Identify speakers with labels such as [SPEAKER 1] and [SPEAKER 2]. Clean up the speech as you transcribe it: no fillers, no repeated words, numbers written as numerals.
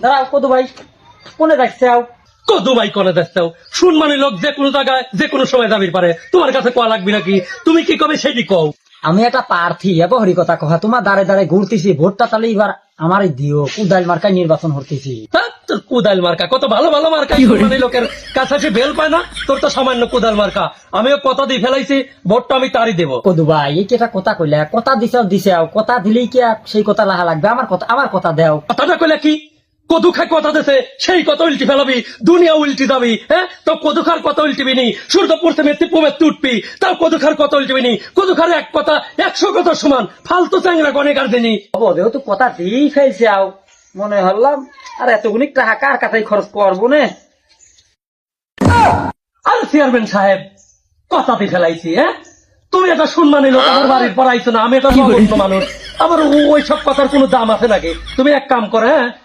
[SPEAKER 1] দাঁড়াও কদু ভাই, কোনে যাচ্ছাও?
[SPEAKER 2] কদু ভাই করে দেখতেও শুনমানি লোক যে কোনো জায়গায় যে কোনো সময় যাবির পারে, তোমার কাছে কোয়া লাগবে নাকি? তুমি কি কবে সেটি কও।
[SPEAKER 1] আমি একটা প্রার্থী এবং হরি কথা কহা, তোমার দাঁড়ে দাঁড়ে ঘুরতেছি, ভোটটা তাহলে এবার আমারই দিও, কুদাইল মার্কায় নির্বাচন করতেছি।
[SPEAKER 2] তোর কোদাল মার্কা, কত ভালো ভালো মার্কা শুনমানি লোকের কাছে সে বেল পায় না, তোর তো সামান্য কোদাল মার্কা। আমিও কথা দিয়ে ফেলাইছি, ভোটটা আমি তারই দেবো।
[SPEAKER 1] কদু ভাই, এই কি একটা কথা কইলে, কথা দিছাও, কথা দিলেই কি আর সেই কথা লাহা লাগবে? আমার কথা দেও।
[SPEAKER 2] কথাটা কইলে কি? কদু খায় কথা দেছে সেই কথা উল্টি ফেলাবি, দুনিয়া উল্টি যাবি। হ্যাঁ, তো কদু খার কথা উল্টিবি নি, সূর্য পড়তে মেরতে পুবেতে উঠবি, তাও কদু খার কথা উল্টিবি নি। কদু খার এক কথা 100 কথা সমান, ফালতু চ্যাংরা গনেগার দিনি।
[SPEAKER 1] যেহেতু কথা দিয়েই ফেলছাও, মনে হলাম আর এতগুলি টাকা কার কাছে খরচ করবো না।
[SPEAKER 2] আর চেয়ারম্যান সাহেব, কথা দিয়ে ফেলাইছি। হ্যাঁ, তুমি একটা সম্মানী লোক, আমার বাড়ির পর আইছো না, আমি একটা নগণ্য মানুষ, আমার ওই সব কথার কোনো দাম আছে নাকি? তুমি এক কাম করে, হ্যাঁ,